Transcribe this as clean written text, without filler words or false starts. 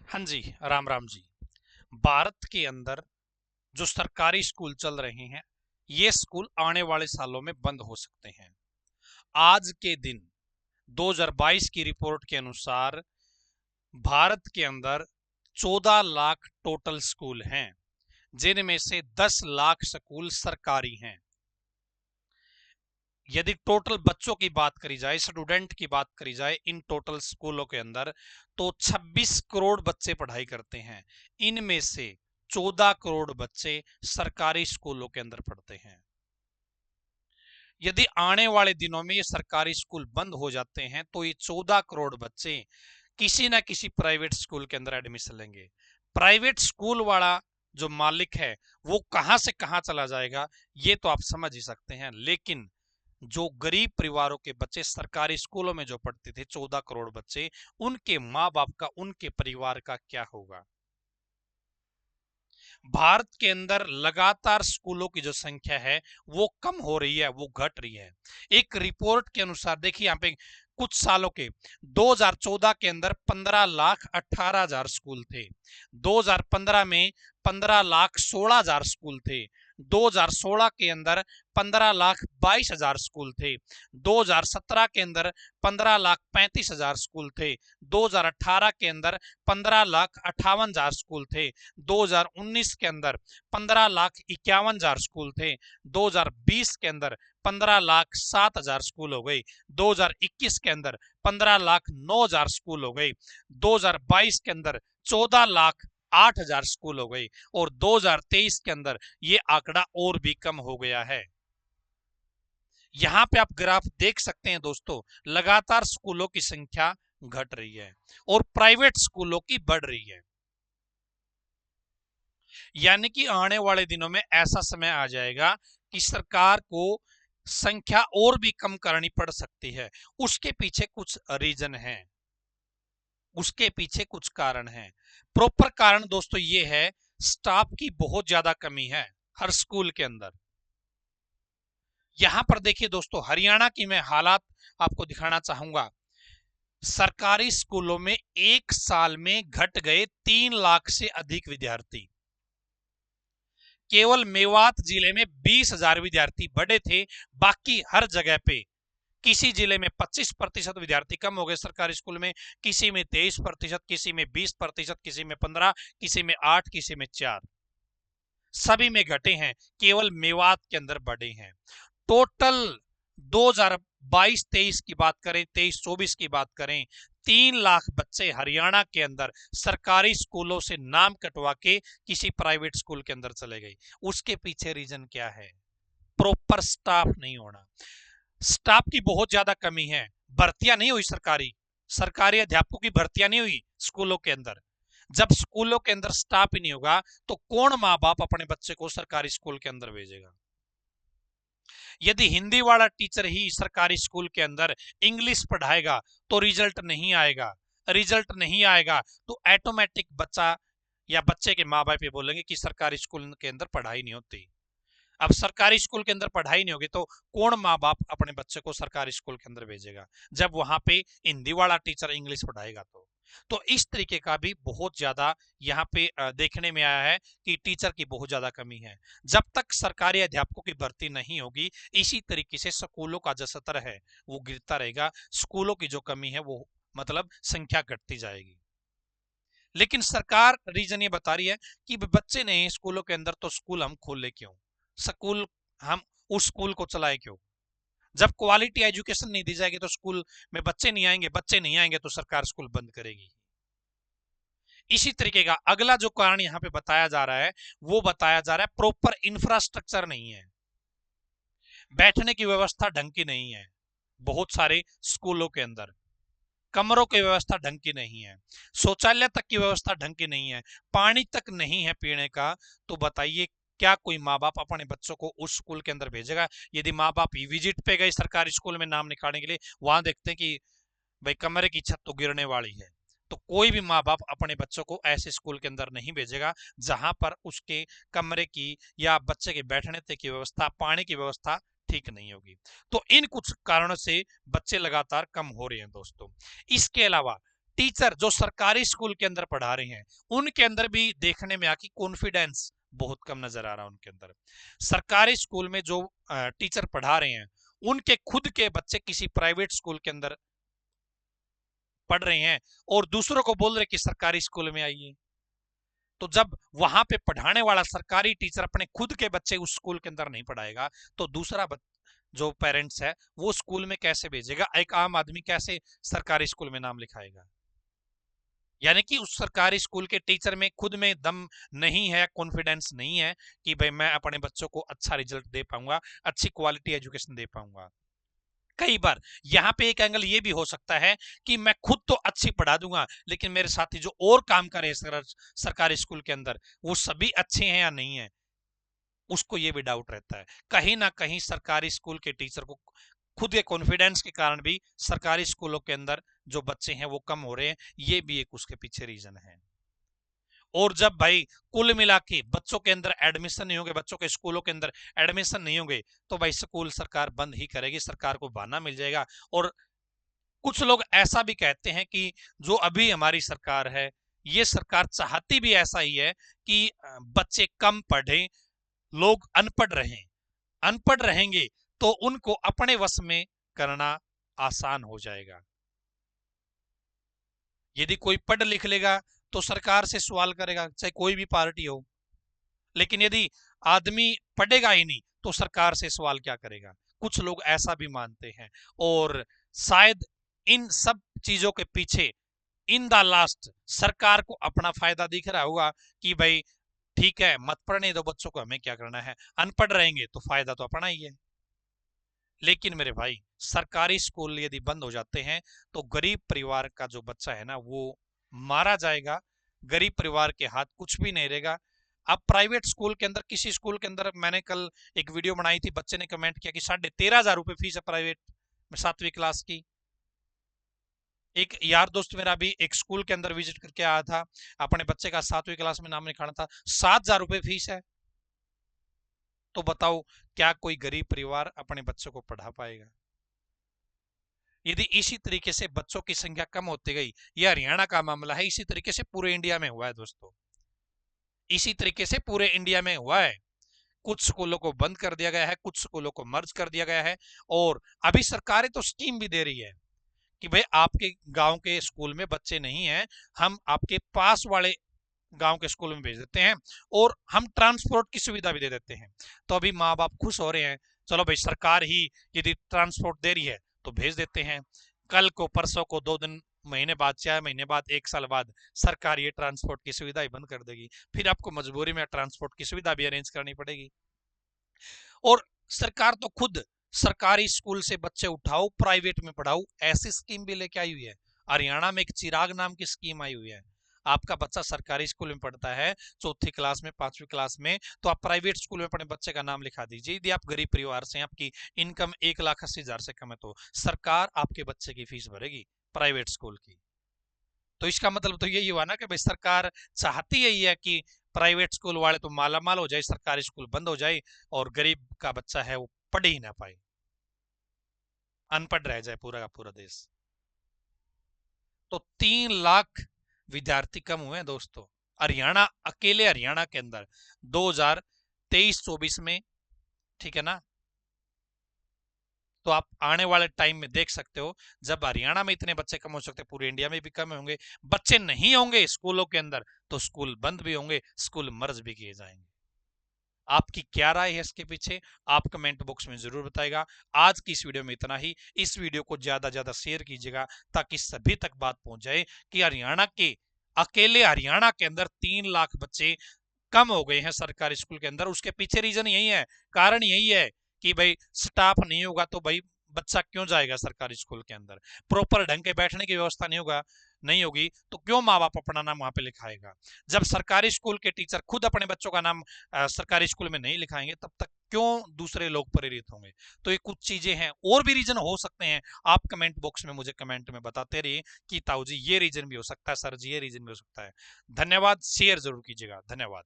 हाँ जी, राम राम जी। भारत के अंदर जो सरकारी स्कूल चल रहे हैं, ये स्कूल आने वाले सालों में बंद हो सकते हैं। आज के दिन 2022 की रिपोर्ट के अनुसार भारत के अंदर 14 लाख टोटल स्कूल हैं, जिनमें से 10 लाख स्कूल सरकारी हैं। यदि टोटल बच्चों की बात करी जाए, स्टूडेंट की बात करी जाए इन टोटल स्कूलों के अंदर, तो 26 करोड़ बच्चे पढ़ाई करते हैं। इनमें से 14 करोड़ बच्चे सरकारी स्कूलों के अंदर पढ़ते हैं। यदि आने वाले दिनों में ये सरकारी स्कूल बंद हो जाते हैं तो ये 14 करोड़ बच्चे किसी ना किसी प्राइवेट स्कूल के अंदर एडमिशन लेंगे। प्राइवेट स्कूल वाला जो मालिक है वो कहां से कहां चला जाएगा, ये तो आप समझ ही सकते हैं। लेकिन जो गरीब परिवारों के बच्चे सरकारी स्कूलों में जो पढ़ते थे, 14 करोड़ बच्चे, उनके माँ बाप का, उनके परिवार का क्या होगा। भारत के अंदर लगातार स्कूलों की जो संख्या है वो कम हो रही है, वो घट रही है। एक रिपोर्ट के अनुसार देखिए यहाँ पे कुछ सालों के 2014 के अंदर 15,18,000 स्कूल थे। 2015 में 15,16,000 स्कूल थे। 2016 के अंदर 15,22,000 स्कूल थे। 2017 के अंदर 15,35,000 स्कूल थे। 2018 के अंदर 15,58,000 स्कूल थे। 2019 के अंदर 15,51,000 स्कूल थे। 2020 के अंदर 15,07,000 स्कूल हो गई। 2021 के अंदर 15,09,000 स्कूल हो गई। 2022 के अंदर 14,08,000 स्कूल हो गई। और 2023 के अंदर ये आंकड़ा और भी कम हो गया है। यहां पे आप ग्राफ देख सकते हैं दोस्तों, लगातार स्कूलों की संख्या घट रही है और प्राइवेट स्कूलों की बढ़ रही है। यानी कि आने वाले दिनों में ऐसा समय आ जाएगा कि सरकार को संख्या और भी कम करनी पड़ सकती है। उसके पीछे कुछ रीजन है, उसके पीछे कुछ कारण है। प्रॉपर कारण दोस्तों ये है, स्टाफ की बहुत ज्यादा कमी है हर स्कूल के अंदर। यहां पर देखिए दोस्तों, हरियाणा की मैं हालात आपको दिखाना चाहूंगा। सरकारी स्कूलों में एक साल में घट गए 3 लाख से अधिक विद्यार्थी। केवल मेवात जिले में 20,000 विद्यार्थी बढ़े थे। बाकी हर जगह पे किसी जिले में 25% विद्यार्थी कम हो गए सरकारी स्कूल में, किसी में 23%, किसी में 20%, किसी में 15, किसी में 8, किसी में 4। सभी में घटे हैं, केवल मेवात के अंदर बढ़े हैं। टोटल 2022-23 की बात करें, 23-24 की बात करें, 3 लाख बच्चे हरियाणा के अंदर सरकारी स्कूलों से नाम कटवा के किसी प्राइवेट स्कूल के अंदर चले गए। उसके पीछे रीजन क्या है? प्रॉपर स्टाफ नहीं होना। स्टाफ की बहुत ज्यादा कमी है। भर्तियां नहीं हुई, सरकारी सरकारी अध्यापकों की भर्तियां नहीं हुई स्कूलों के अंदर। जब स्कूलों के अंदर स्टाफ ही नहीं होगा तो कौन माँ बाप अपने बच्चे को सरकारी स्कूल के अंदर भेजेगा। यदि हिंदी वाला टीचर ही सरकारी स्कूल के अंदर इंग्लिश पढ़ाएगा तो रिजल्ट नहीं आएगा। रिजल्ट नहीं आएगा तो ऑटोमेटिक बच्चा या बच्चे के माँ बाप ये बोलेंगे कि सरकारी स्कूल के अंदर पढ़ाई नहीं होती। अब सरकारी स्कूल के अंदर पढ़ाई नहीं होगी तो कौन माँ बाप अपने बच्चे को सरकारी स्कूल के अंदर भेजेगा, जब वहां पे हिंदी वाला टीचर इंग्लिश पढ़ाएगा। तो इस तरीके का भी बहुत ज्यादा यहाँ पे देखने में आया है कि टीचर की बहुत ज्यादा कमी है। जब तक सरकारी अध्यापकों की भर्ती नहीं होगी, इसी तरीके से स्कूलों का जो स्तर है वो गिरता रहेगा। स्कूलों की जो कमी है वो मतलब संख्या घटती जाएगी। लेकिन सरकार रीजन ये बता रही है कि बच्चे नहीं स्कूलों के अंदर तो स्कूल हम खोले क्यों, स्कूल हम उस स्कूल को चलाए क्यों। जब क्वालिटी एजुकेशन नहीं दी जाएगी तो स्कूल में बच्चे नहीं आएंगे, बच्चे नहीं आएंगे तो सरकार स्कूल बंद करेगी। इसी तरीके का अगला जो कारण यहां पे बताया जा रहा है, वो बताया जा रहा है प्रॉपर इंफ्रास्ट्रक्चर नहीं है। बैठने की व्यवस्था ढंग की नहीं है। बहुत सारे स्कूलों के अंदर कमरों की व्यवस्था ढंग की नहीं है, शौचालय तक की व्यवस्था ढंग की नहीं है, पानी तक नहीं है पीने का। तो बताइए क्या कोई माँ बाप अपने बच्चों को उस स्कूल के अंदर भेजेगा? यदि माँ बाप विजिट पे गए सरकारी स्कूल में नाम निकालने के लिए, वहां देखते हैं कि भाई कमरे की छत तो गिरने वाली है, तो कोई भी माँ बाप अपने बच्चों को ऐसे स्कूल के अंदर नहीं भेजेगा जहां पर उसके कमरे की या बच्चे के बैठने तक की व्यवस्था, पानी की व्यवस्था ठीक नहीं होगी। तो इन कुछ कारणों से बच्चे लगातार कम हो रहे हैं दोस्तों। इसके अलावा टीचर जो सरकारी स्कूल के अंदर पढ़ा रहे हैं उनके अंदर भी देखने में आ कि कॉन्फिडेंस बहुत कम नजर आ रहा है उनके अंदर। सरकारी स्कूल में जो टीचर पढ़ा रहे हैं उनके खुद के बच्चे किसी प्राइवेट स्कूल के अंदर पढ़ रहे हैं और दूसरों को बोल रहे कि सरकारी स्कूल में आइए। तो जब वहां पे पढ़ाने वाला सरकारी टीचर अपने खुद के बच्चे उस स्कूल के अंदर नहीं पढ़ाएगा तो दूसरा जो पेरेंट्स है वो स्कूल में कैसे भेजेगा? एक आम आदमी कैसे सरकारी स्कूल में नाम लिखाएगा? यानी कि उस सरकारी स्कूल के टीचर में खुद में दम नहीं है, कॉन्फिडेंस नहीं है कि भाई मैं अपने बच्चों को अच्छा रिजल्ट दे पाऊंगा, अच्छी क्वालिटी एजुकेशन दे पाऊंगा। कई बार यहां पे एक एंगल ये भी हो सकता है कि मैं खुद तो अच्छी पढ़ा दूंगा लेकिन मेरे साथी जो और काम करे सरकारी स्कूल के अंदर वो सभी अच्छे हैं या नहीं है, उसको ये भी डाउट रहता है। कहीं ना कहीं सरकारी स्कूल के टीचर को खुद के कॉन्फिडेंस के कारण भी सरकारी स्कूलों के अंदर जो बच्चे हैं वो कम हो रहे हैं, ये भी एक उसके पीछे रीजन है। और जब भाई कुल मिला के बच्चों के अंदर एडमिशन नहीं होंगे, बच्चों के स्कूलों के अंदर एडमिशन नहीं होंगे तो भाई स्कूल सरकार बंद ही करेगी, सरकार को बहाना मिल जाएगा। और कुछ लोग ऐसा भी कहते हैं कि जो अभी हमारी सरकार है ये सरकार चाहती भी ऐसा ही है कि बच्चे कम पढ़ें, लोग अनपढ़ रहें। अनपढ़ रहेंगे तो उनको अपने वश में करना आसान हो जाएगा। यदि कोई पढ़ लिख लेगा तो सरकार से सवाल करेगा, चाहे कोई भी पार्टी हो। लेकिन यदि आदमी पढ़ेगा ही नहीं तो सरकार से सवाल क्या करेगा? कुछ लोग ऐसा भी मानते हैं। और शायद इन सब चीजों के पीछे इन द लास्ट सरकार को अपना फायदा दिख रहा होगा कि भाई ठीक है मत पढ़ने दो बच्चों को, हमें क्या करना है, अनपढ़ रहेंगे तो फायदा तो अपना ही है। लेकिन मेरे भाई सरकारी स्कूल यदि बंद हो जाते हैं तो गरीब परिवार का जो बच्चा है ना वो मारा जाएगा, गरीब परिवार के हाथ कुछ भी नहीं रहेगा। अब प्राइवेट स्कूल के अंदर, किसी स्कूल के अंदर, मैंने कल एक वीडियो बनाई थी, बच्चे ने कमेंट किया कि 13,500 रुपए फीस है प्राइवेट में 7वीं क्लास की। एक यार दोस्त मेरा भी एक स्कूल के अंदर विजिट करके आया था, अपने बच्चे का 7वीं क्लास में नाम लिखाना था, 7,000 रुपए फीस है। तो बताओ क्या कोई गरीब परिवार अपने बच्चों को पढ़ा पाएगा? यदि इसी तरीके से बच्चों की संख्या कम होती गई, यह हरियाणा का मामला है, इसी तरीके से पूरे इंडिया में हुआ है दोस्तों, इसी तरीके से पूरे इंडिया में हुआ है। कुछ स्कूलों को बंद कर दिया गया है, कुछ स्कूलों को मर्ज कर दिया गया है। और अभी सरकारें तो स्कीम भी दे रही है कि भाई आपके गांव के स्कूल में बच्चे नहीं हैं, हम आपके पास वाले गांव के स्कूल में भेज देते हैं और हम ट्रांसपोर्ट की सुविधा भी दे देते हैं। तो अभी माँ बाप खुश हो रहे हैं, चलो भाई सरकार ही यदि ट्रांसपोर्ट दे रही है तो भेज देते हैं। कल को, परसों को, 2 दिन, महीने बाद, 6 महीने बाद, 1 साल बाद सरकार ये ट्रांसपोर्ट की सुविधा ही बंद कर देगी। फिर आपको मजबूरी में ट्रांसपोर्ट की सुविधा भी अरेंज करनी पड़ेगी। और सरकार तो खुद सरकारी स्कूल से बच्चे उठाओ प्राइवेट में पढ़ाओ ऐसी स्कीम भी लेके आई हुई है। हरियाणा में एक चिराग नाम की स्कीम आई हुई है। आपका बच्चा सरकारी स्कूल में पढ़ता है 4th क्लास में, 5वीं क्लास में, तो आप प्राइवेट स्कूल में अपने बच्चे का नाम लिखा दीजिए। यदि आप गरीब परिवार से हैं, आपकी इनकम 1,80,000 से कम है तो सरकार आपके बच्चे की फीस भरेगी प्राइवेट स्कूल की। तो इसका मतलब तो यही हुआ ना कि भाई सरकार चाहती यही है कि प्राइवेट स्कूल वाले तो माला माल हो जाए, सरकारी स्कूल बंद हो जाए और गरीब का बच्चा है वो पढ़ ही ना पाए, अनपढ़ रह जाए पूरा का पूरा देश। तो 3 लाख विद्यार्थी कम हुए दोस्तों हरियाणा, अकेले हरियाणा के अंदर 2023-24 में, ठीक है ना। तो आप आने वाले टाइम में देख सकते हो जब हरियाणा में इतने बच्चे कम हो सकते पूरे इंडिया में भी कम होंगे। बच्चे नहीं होंगे स्कूलों के अंदर तो स्कूल बंद भी होंगे, स्कूल मर्ज भी किए जाएंगे। आपकी क्या राय है इसके पीछे, आप कमेंट बॉक्स में जरूर बताएगा। आज की इस वीडियो में इतना ही। इस वीडियो को ज्यादा ज्यादा शेयर कीजिएगा ताकि सभी तक बात पहुंच जाए कि हरियाणा के, अकेले हरियाणा के अंदर 3 लाख बच्चे कम हो गए हैं सरकारी स्कूल के अंदर। उसके पीछे रीजन यही है, कारण यही है कि भाई स्टाफ नहीं होगा तो भाई बच्चा क्यों जाएगा सरकारी स्कूल के अंदर, प्रॉपर ढंग के बैठने की व्यवस्था नहीं होगी तो क्यों माँ बाप अपना नाम वहां पे लिखाएगा। जब सरकारी स्कूल के टीचर खुद अपने बच्चों का नाम सरकारी स्कूल में नहीं लिखाएंगे तब तक क्यों दूसरे लोग प्रेरित होंगे। तो ये कुछ चीजें हैं, और भी रीजन हो सकते हैं। आप कमेंट बॉक्स में मुझे कमेंट में बताते रहिए कि ताऊ जी ये रीजन भी हो सकता है, सर जी ये रीजन भी हो सकता है। धन्यवाद, शेयर जरूर कीजिएगा। धन्यवाद।